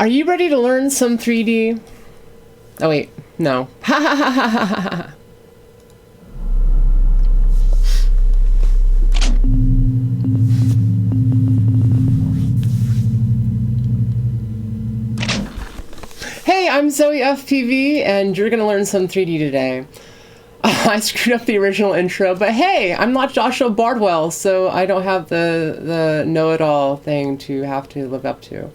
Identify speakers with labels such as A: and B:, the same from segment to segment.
A: Are you ready to learn some 3D? Oh wait, no. Hey, I'm Zoe FPV, and you're gonna learn some 3D today. I screwed up the original intro, but hey, I'm not Joshua Bardwell, so I don't have the know-it-all thing to have to live up to.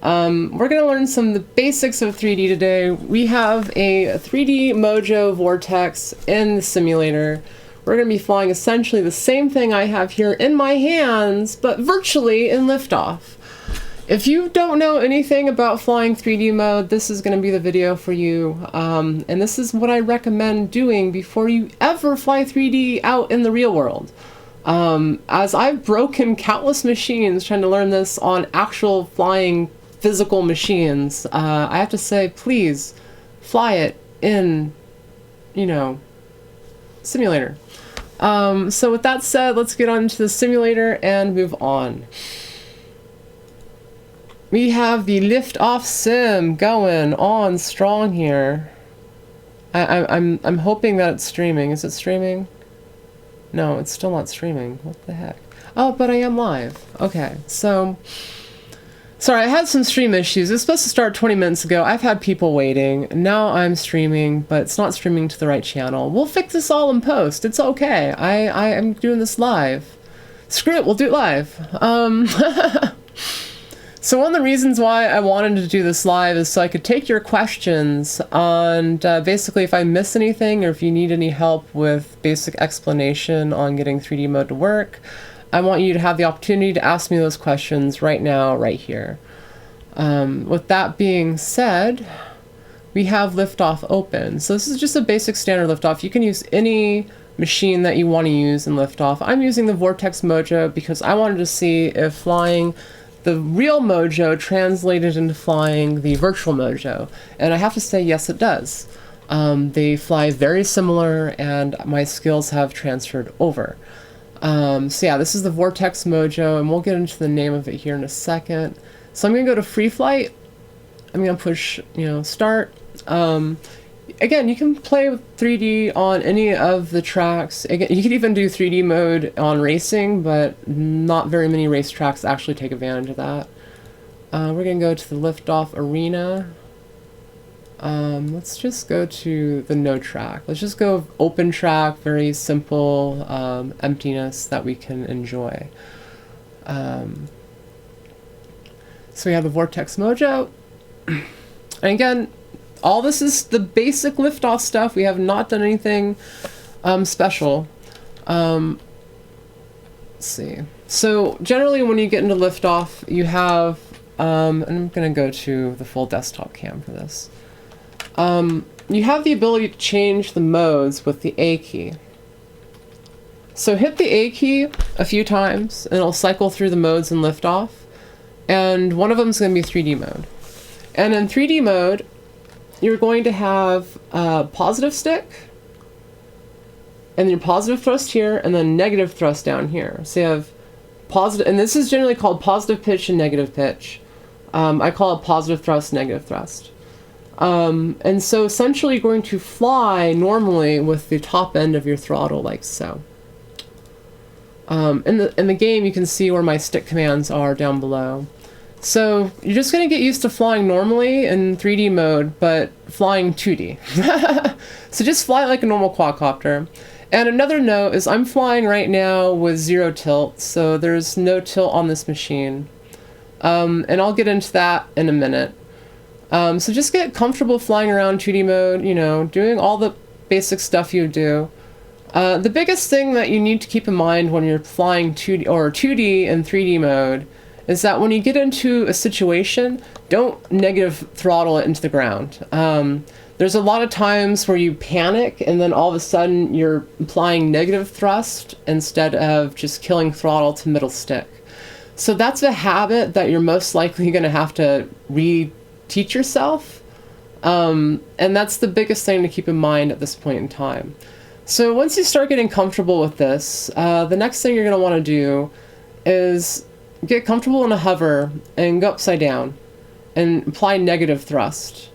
A: We're going to learn some of the basics of 3D today. We have a 3D Mojo Vortex in the simulator. We're going to be flying essentially the same thing I have here in my hands, but virtually in Liftoff. If you don't know anything about flying 3D mode, this is going to be the video for you. And this is what I recommend doing before you ever fly 3D out in the real world. As I've broken countless machines trying to learn this on actual flying physical machines, I have to say, please fly it in, simulator. So with that said, let's get on to the simulator and move on. We have the Liftoff sim going on strong here. I'm hoping that it's streaming. Is it streaming? No, it's still not streaming. What the heck? Oh, but I am live. Okay, so sorry, I had some stream issues. It was supposed to start 20 minutes ago. I've had people waiting. Now I'm streaming, but it's not streaming to the right channel. We'll fix this all in post. It's okay. I am doing this live. Screw it, we'll do it live. So one of the reasons why I wanted to do this live is so I could take your questions on basically if I miss anything or if you need any help with basic explanation on getting 3D mode to work. I want you to have the opportunity to ask me those questions right now, right here. With that being said, we have Liftoff open. So this is just a basic standard Liftoff. You can use any machine that you want to use in Liftoff. I'm using the Vortex Mojo because I wanted to see if flying the real Mojo translated into flying the virtual Mojo. And I have to say, yes, it does. They fly very similar and my skills have transferred over. So yeah, this is the Vortex Mojo, and we'll get into the name of it here in a second. So I'm going to go to free flight. I'm going to push, start. Again, you can play with 3D on any of the tracks. Again, you can even do 3D mode on racing, but not very many race tracks actually take advantage of that. We're going to go to the Liftoff arena. Let's just go to the no track. Let's just go open track, very simple emptiness that we can enjoy. So we have the Vortex Mojo. And again, all this is the basic Liftoff stuff. We have not done anything special. Let's see. So generally when you get into Liftoff, you have, and I'm going to go to the full desktop cam for this. You have the ability to change the modes with the A key. So hit the A key a few times and it'll cycle through the modes in Liftoff. And one of them is going to be 3D mode. And in 3D mode, you're going to have a positive stick, and then your positive thrust here, and then negative thrust down here. So you have positive, and this is generally called positive pitch and negative pitch. I call it positive thrust, negative thrust. And so essentially you're going to fly normally with the top end of your throttle like so. In the game you can see where my stick commands are down below. So you're just going to get used to flying normally in 3D mode, but flying 2D. So just fly like a normal quadcopter. And another note is I'm flying right now with 0 tilt, so there's no tilt on this machine. And I'll get into that in a minute. So just get comfortable flying around 2D mode, doing all the basic stuff you do. The biggest thing that you need to keep in mind when you're flying 2D and 3D mode is that when you get into a situation, don't negative throttle it into the ground. There's a lot of times where you panic and then all of a sudden you're applying negative thrust instead of just killing throttle to middle stick. So that's a habit that you're most likely going to have to reteach yourself. And that's the biggest thing to keep in mind at this point in time. So once you start getting comfortable with this, the next thing you're going to want to do is get comfortable in a hover and go upside down. and apply negative thrust.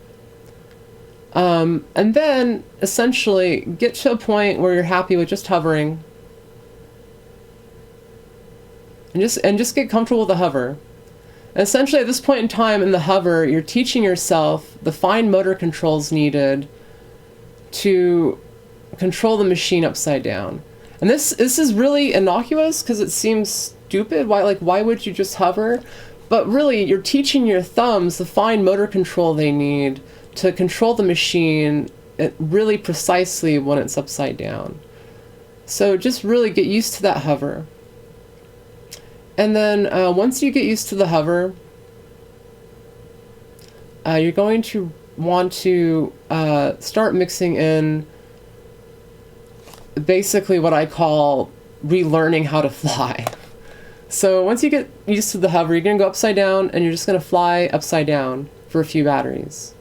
A: And then essentially get to a point where you're happy with just hovering. And just get comfortable with the hover. And essentially at this point in time in the hover, you're teaching yourself the fine motor controls needed to control the machine upside down. And this is really innocuous because it seems stupid. Why would you just hover? But really, you're teaching your thumbs the fine motor control they need to control the machine really precisely when it's upside down. So just really get used to that hover. And then once you get used to the hover, you're going to want to start mixing in basically what I call relearning how to fly. So once you get used to the hover, you're going to go upside down and you're just going to fly upside down for a few batteries.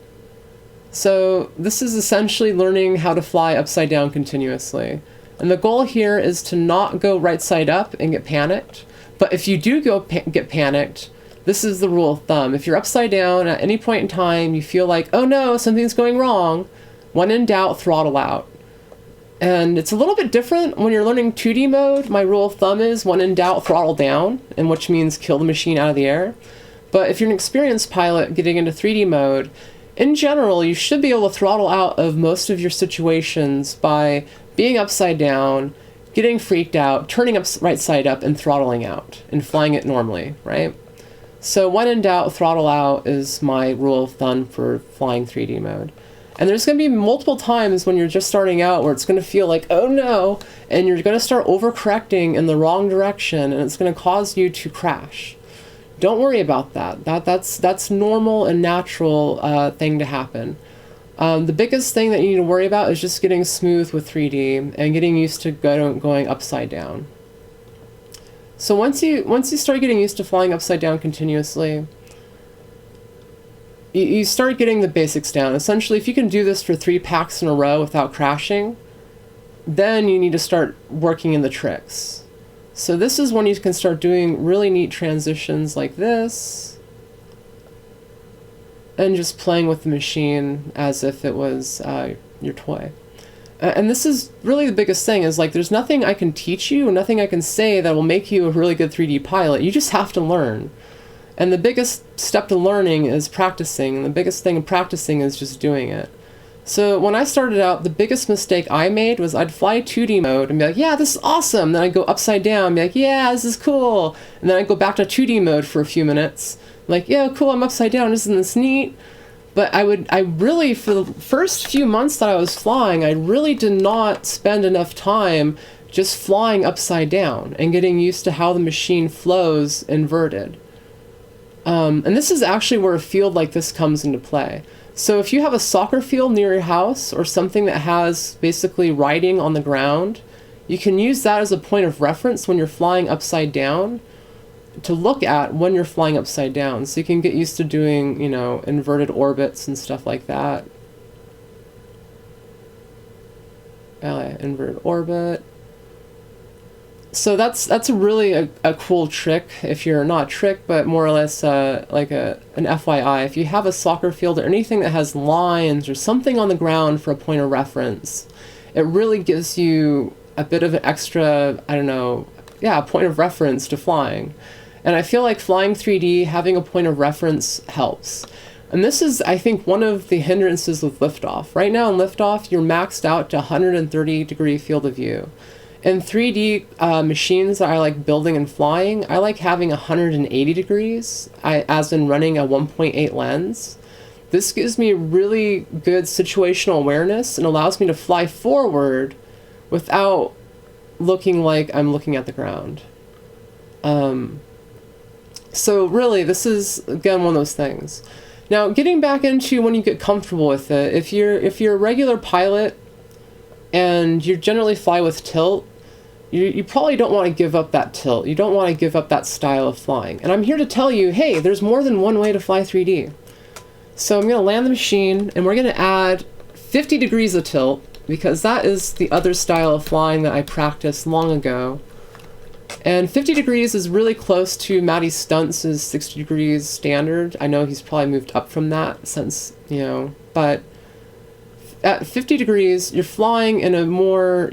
A: So this is essentially learning how to fly upside down continuously. And the goal here is to not go right side up and get panicked. But if you do get panicked, this is the rule of thumb. If you're upside down at any point in time, you feel like, oh no, something's going wrong, when in doubt, throttle out. And it's a little bit different when you're learning 2D mode. My rule of thumb is when in doubt, throttle down, and which means kill the machine out of the air. But if you're an experienced pilot getting into 3D mode, in general, you should be able to throttle out of most of your situations by being upside down, getting freaked out, turning up right side up, and throttling out, and flying it normally, right? So when in doubt, throttle out is my rule of thumb for flying 3D mode. And there's going to be multiple times when you're just starting out where it's going to feel like, oh no, and you're going to start overcorrecting in the wrong direction, and it's going to cause you to crash. Don't worry about that. That's normal and natural thing to happen. The biggest thing that you need to worry about is just getting smooth with 3D and getting used to going upside down. So once you start getting used to flying upside down continuously, you start getting the basics down. Essentially, if you can do this for 3 packs in a row without crashing, then you need to start working in the tricks. So this is when you can start doing really neat transitions like this, and just playing with the machine as if it was your toy. And this is really the biggest thing, is like there's nothing I can teach you, nothing I can say that will make you a really good 3D pilot. You just have to learn. And the biggest step to learning is practicing, and the biggest thing in practicing is just doing it. So when I started out, the biggest mistake I made was I'd fly 2D mode and be like, yeah, this is awesome. Then I'd go upside down and be like, yeah, this is cool. And then I'd go back to 2D mode for a few minutes. Like, yeah, cool, I'm upside down, isn't this neat? But I really, for the first few months that I was flying, I really did not spend enough time just flying upside down and getting used to how the machine flows inverted. And this is actually where a field like this comes into play. So if you have a soccer field near your house or something that has basically writing on the ground, you can use that as a point of reference when you're flying upside down to look at when you're flying upside down. So you can get used to doing, you know, inverted orbits and stuff like that. Inverted orbit. So that's a really a cool trick, if you're not a trick, but more or less like an FYI. If you have a soccer field or anything that has lines or something on the ground for a point of reference, it really gives you a bit of an extra, I don't know, yeah, a point of reference to flying. And I feel like flying 3D, having a point of reference helps. And this is, I think, one of the hindrances with Liftoff. Right now in Liftoff, you're maxed out to 130-degree field of view. In 3D machines that I like building and flying, I like having 180 degrees, as in running a 1.8 lens. This gives me really good situational awareness and allows me to fly forward without looking like I'm looking at the ground. So really, this is, again, one of those things. Now, getting back into when you get comfortable with it, if you're a regular pilot and you generally fly with tilt, you probably don't want to give up that tilt. You don't want to give up that style of flying. And I'm here to tell you, hey, there's more than one way to fly 3D. So I'm going to land the machine, and we're going to add 50 degrees of tilt, because that is the other style of flying that I practiced long ago. And 50 degrees is really close to Matty Stunts' 60 degrees standard. I know he's probably moved up from that since, you know, but at 50 degrees, you're flying in a more,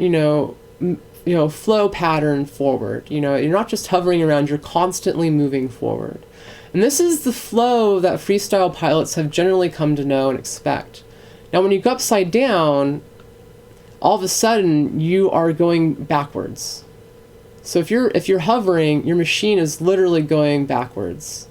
A: flow pattern forward. You know, you're not just hovering around, you're constantly moving forward. And this is the flow that freestyle pilots have generally come to know and expect. Now, when you go upside down, all of a sudden you are going backwards. So if you're hovering, your machine is literally going backwards.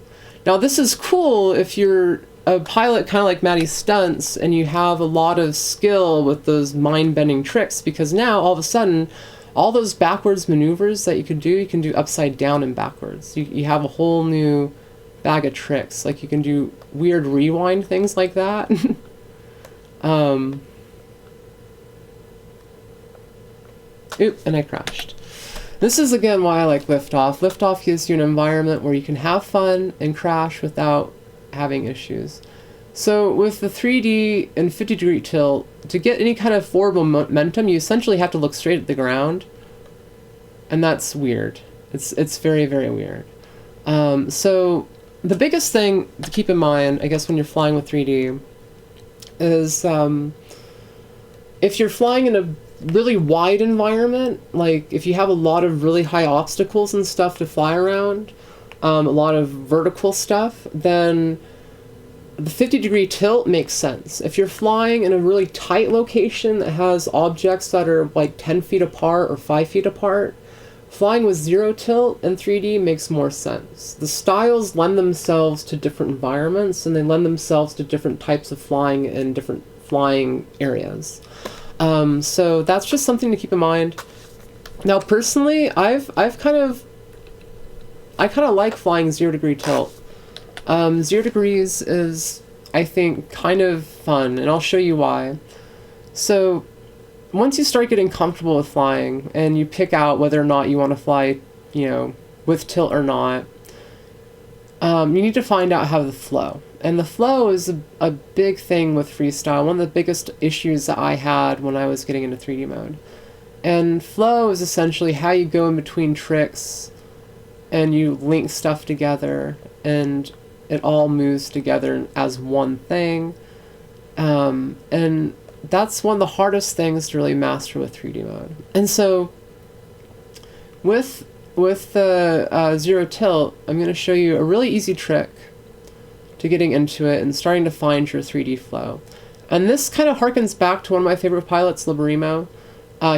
A: Now, this is cool if you're a pilot kind of like Matty Stunts and you have a lot of skill with those mind-bending tricks, because now all of a sudden all those backwards maneuvers that you can do upside down and backwards. You have a whole new bag of tricks. Like, you can do weird rewind things like that. Oop, and I crashed. This is again why I like Liftoff. Liftoff gives you an environment where you can have fun and crash without having issues. So with the 3D and 50 degree tilt, to get any kind of forward momentum, you essentially have to look straight at the ground. And that's weird. It's very, very weird. So the biggest thing to keep in mind, I guess, when you're flying with 3D is if you're flying in a really wide environment, like if you have a lot of really high obstacles and stuff to fly around, a lot of vertical stuff, then the 50 degree tilt makes sense. If you're flying in a really tight location that has objects that are like 10 feet apart or 5 feet apart, flying with zero tilt in 3D makes more sense. The styles lend themselves to different environments, and they lend themselves to different types of flying in different flying areas. So that's just something to keep in mind. Now, personally, I kind of like flying 0 degree tilt. 0 degrees is, I think, kind of fun, and I'll show you why. So once you start getting comfortable with flying and you pick out whether or not you want to fly, with tilt or not, you need to find out how to flow. And the flow is a big thing with freestyle, one of the biggest issues that I had when I was getting into 3D mode. And flow is essentially how you go in between tricks and you link stuff together and it all moves together as one thing. And that's one of the hardest things to really master with 3D mode. And so with the 0 tilt, I'm going to show you a really easy trick to getting into it and starting to find your 3D flow. And this kind of harkens back to one of my favorite pilots, Liberimo.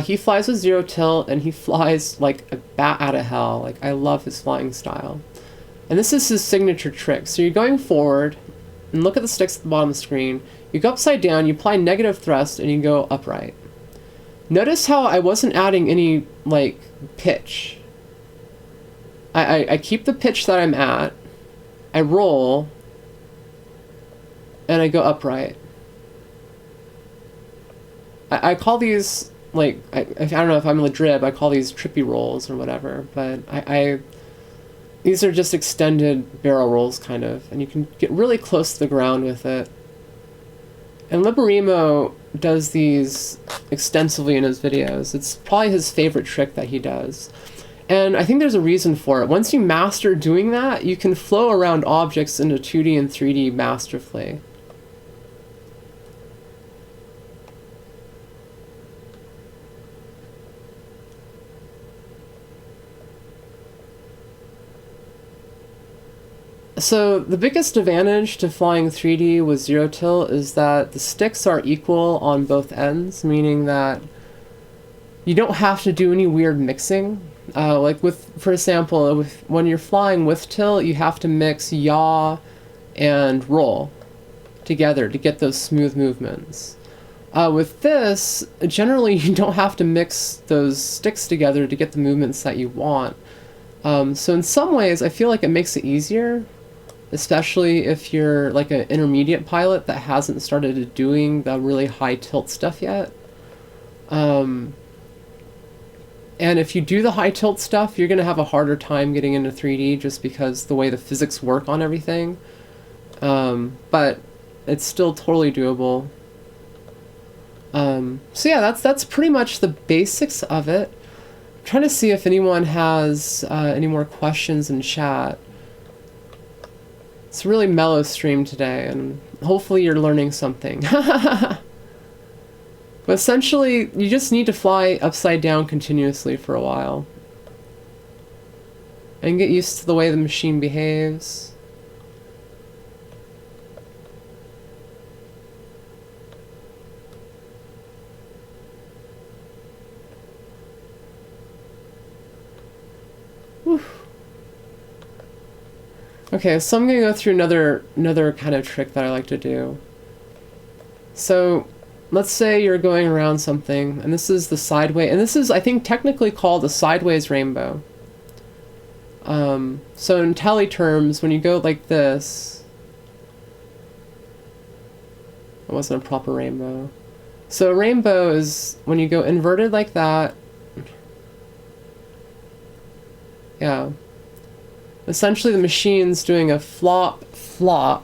A: He flies with 0 tilt, and he flies like a bat out of hell. Like, I love his flying style. And this is his signature trick. So you're going forward, and look at the sticks at the bottom of the screen. You go upside down, you apply negative thrust, and you go upright. Notice how I wasn't adding any, like, pitch. I keep the pitch that I'm at, I roll, and I go upright. I call these, like, I don't know if I'm Ladrib, I call these trippy rolls or whatever, but these are just extended barrel rolls, kind of, and you can get really close to the ground with it. And Liberimo does these extensively in his videos. It's probably his favorite trick that he does. And I think there's a reason for it. Once you master doing that, you can flow around objects into 2D and 3D masterfully. So the biggest advantage to flying 3D with 0 tilt is that the sticks are equal on both ends, meaning that you don't have to do any weird mixing. Like for example, when you're flying with tilt, you have to mix yaw and roll together to get those smooth movements. With this, generally you don't have to mix those sticks together to get the movements that you want. So in some ways, I feel like it makes it easier, especially if you're like an intermediate pilot that hasn't started doing the really high tilt stuff yet. And if you do the high tilt stuff, you're going to have a harder time getting into 3D just because the way the physics work on everything. But it's still totally doable. So yeah, that's pretty much the basics of it. I'm trying to see if anyone has any more questions in chat. It's a really mellow stream today, and hopefully you're learning something. But essentially, you just need to fly upside down continuously for a while. And get used to the way the machine behaves. Whew. Okay, so I'm going to go through another kind of trick that I like to do. So let's say you're going around something, and this is the sideways, and this is, I think, technically called a sideways rainbow. So in tele terms, when you go like this, it wasn't a proper rainbow. So a rainbow is when you go inverted like that. Yeah. Essentially the machine's doing a flop, flop.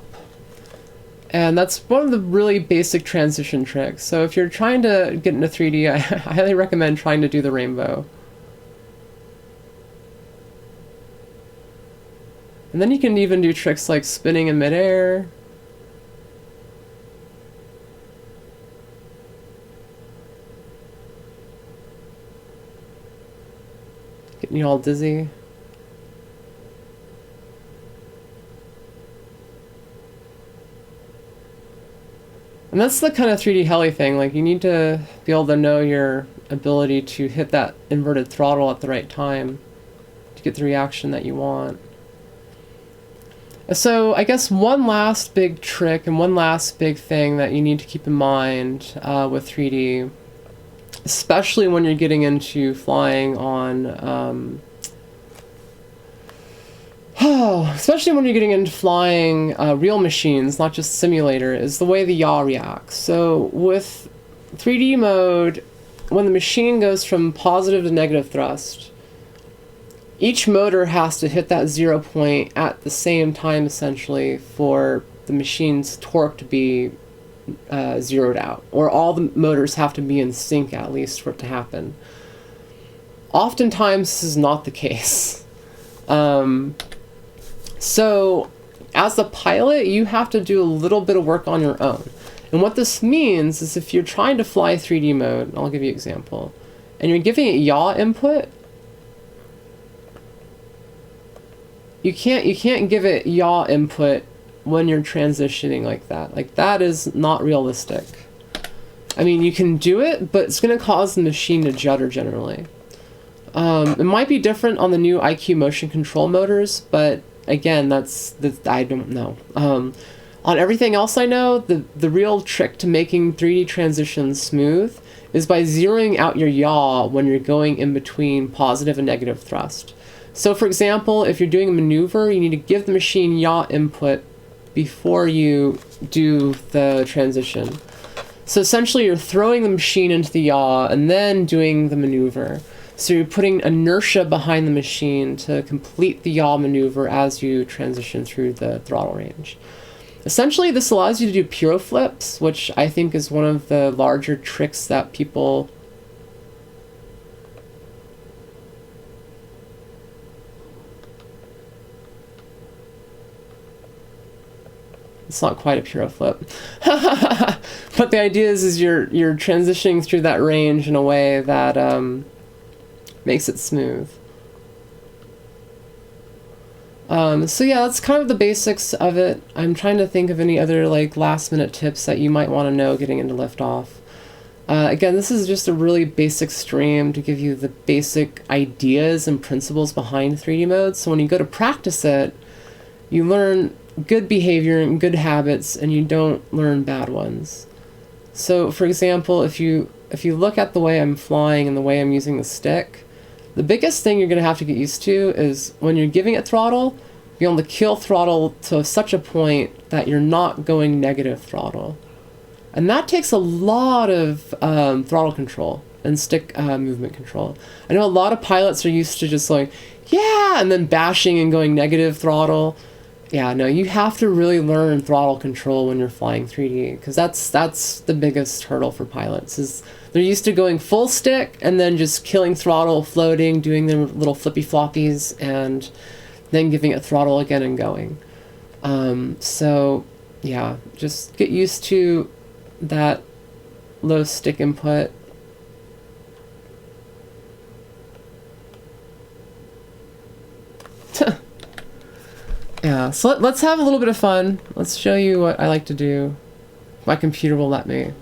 A: And that's one of the really basic transition tricks. So if you're trying to get into 3D, I highly recommend trying to do the rainbow. And then you can even do tricks like spinning in midair. Getting you all dizzy. And that's the kind of 3D heli thing. Like, you need to be able to know your ability to hit that inverted throttle at the right time to get the reaction that you want. So I guess one last big trick and one last big thing that you need to keep in mind with 3D, especially when you're getting into flying on, especially when you're getting into flying real machines, not just simulator, is the way the yaw reacts. So with 3D mode, when the machine goes from positive to negative thrust, each motor has to hit that 0 point at the same time, essentially, for the machine's torque to be zeroed out. Or all the motors have to be in sync, at least, for it to happen. Oftentimes, this is not the case. So, as the pilot, you have to do a little bit of work on your own. And what this means is if you're trying to fly 3D mode, I'll give you an example, and you're giving it yaw input, you can't give it yaw input when you're transitioning like that. Like, that is not realistic. I mean, you can do it, but it's going to cause the machine to judder generally. It might be different on the new IQ motion control motors, but again, I don't know. On everything else I know, the real trick to making 3D transitions smooth is by zeroing out your yaw when you're going in between positive and negative thrust. So for example, if you're doing a maneuver, you need to give the machine yaw input before you do the transition. So essentially you're throwing the machine into the yaw and then doing the maneuver. So you're putting inertia behind the machine to complete the yaw maneuver as you transition through the throttle range. Essentially, this allows you to do pyro flips, which I think is one of the larger tricks that people... It's not quite a pyro flip. But the idea is you're transitioning through that range in a way that makes it smooth. So yeah, that's kind of the basics of it. I'm trying to think of any other like last minute tips that you might want to know getting into Liftoff. Again, this is just a really basic stream to give you the basic ideas and principles behind 3D mode. So when you go to practice it, you learn good behavior and good habits, and you don't learn bad ones. So for example, if you look at the way I'm flying and the way I'm using the stick, the biggest thing you're going to have to get used to is when you're giving it throttle, be able to kill throttle to such a point that you're not going negative throttle. And that takes a lot of throttle control and stick movement control. I know a lot of pilots are used to just like, yeah, and then bashing and going negative throttle. yeah, no, you have to really learn throttle control when you're flying 3D, because that's the biggest hurdle for pilots. Is they're used to going full stick and then just killing throttle, floating, doing their little flippy floppies, and then giving it throttle again and going. So yeah, just get used to that low stick input. Yeah, so let's have a little bit of fun. Let's show you what I like to do. My computer will let me.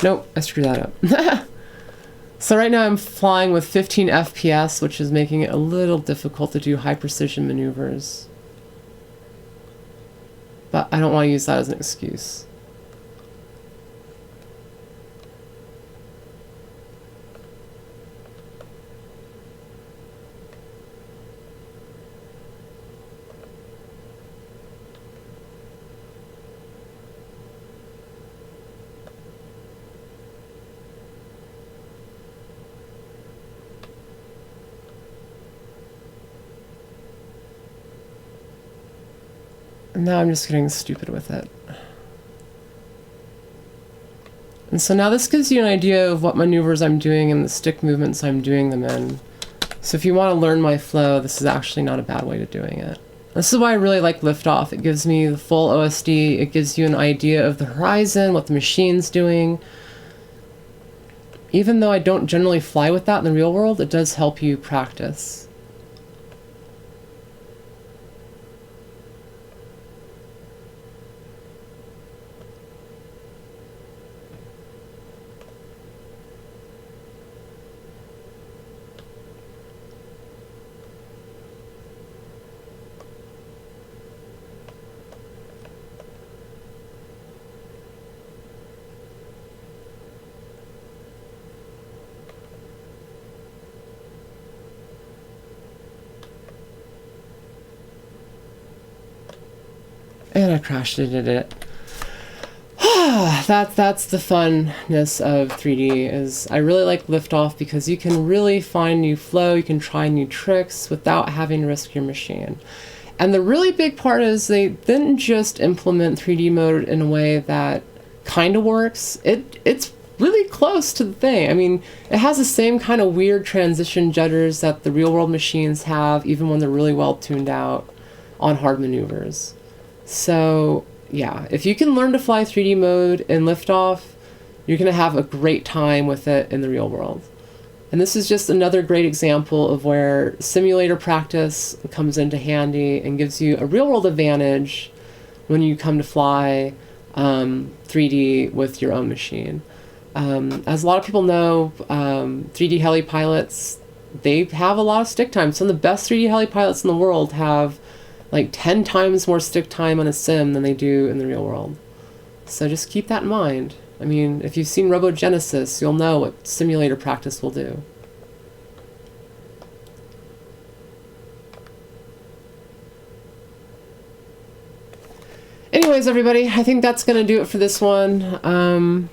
A: Nope, I screwed that up. So right now I'm flying with 15 FPS, which is making it a little difficult to do high precision maneuvers. But I don't want to use that as an excuse. Now I'm just getting stupid with it. And so now this gives you an idea of what maneuvers I'm doing and the stick movements I'm doing them in. So if you want to learn my flow, this is actually not a bad way to doing it. This is why I really like Liftoff. It gives me the full OSD. It gives you an idea of the horizon, what the machine's doing. Even though I don't generally fly with that in the real world, it does help you practice. And I crashed it. That's the funness of 3D. Is I really like Liftoff because you can really find new flow, you can try new tricks without having to risk your machine. And the really big part is they didn't just implement 3D mode in a way that kind of works. It's really close to the thing. I mean, it has the same kind of weird transition jitters that the real world machines have, even when they're really well tuned out on hard maneuvers. So yeah, if you can learn to fly 3D mode in Liftoff, you're going to have a great time with it in the real world. And this is just another great example of where simulator practice comes into handy and gives you a real world advantage when you come to fly 3D with your own machine. As a lot of people know, 3D heli pilots, they have a lot of stick time. Some of the best 3D heli pilots in the world have like 10 times more stick time on a sim than they do in the real world. So just keep that in mind. I mean, if you've seen Robogenesis, you'll know what simulator practice will do. Anyways, everybody, I think that's going to do it for this one.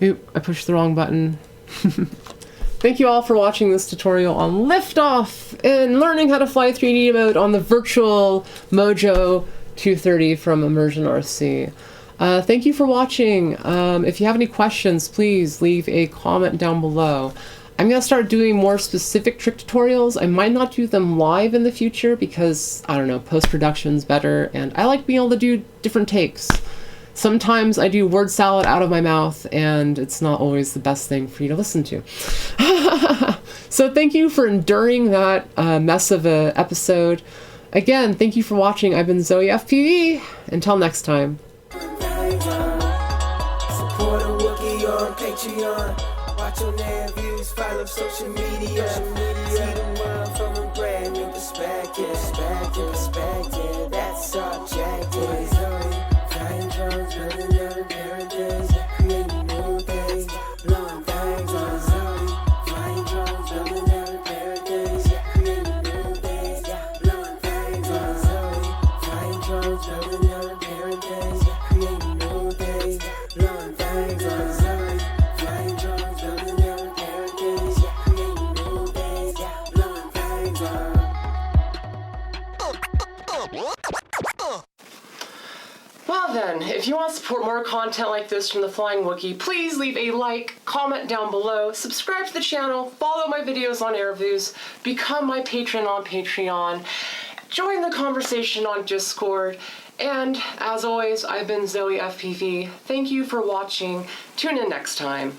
A: Oop, I pushed the wrong button. Thank you all for watching this tutorial on Liftoff and learning how to fly 3D mode on the virtual Mojo 230 from Immersion RC. Thank you for watching. If you have any questions, please leave a comment down below. I'm going to start doing more specific trick tutorials. I might not do them live in the future because, I don't know, post-production's better, and I like being able to do different takes. Sometimes I do word salad out of my mouth, and it's not always the best thing for you to listen to. So thank you for enduring that mess of an episode. Again, thank you for watching. I've been Zoe FPV. Until next time.
B: Support a Wookiee on Patreon. Watch on their views, follow social media. See the world from a brand new perspective. That's subjective. Flying drones, building out paradise, creating new things. Long things on Zoe. Flying drones, building out paradise, creating new things. Long things on Zoe. Flying drones, building out paradise, creating new things. Long things on Zoe.
A: If you want to support more content like this from the Flying Wookiee, please leave a like, comment down below, subscribe to the channel, follow my videos on Airviews, become my patron on Patreon, join the conversation on Discord, and as always, I've been Zoe FPV. Thank you for watching. Tune in next time.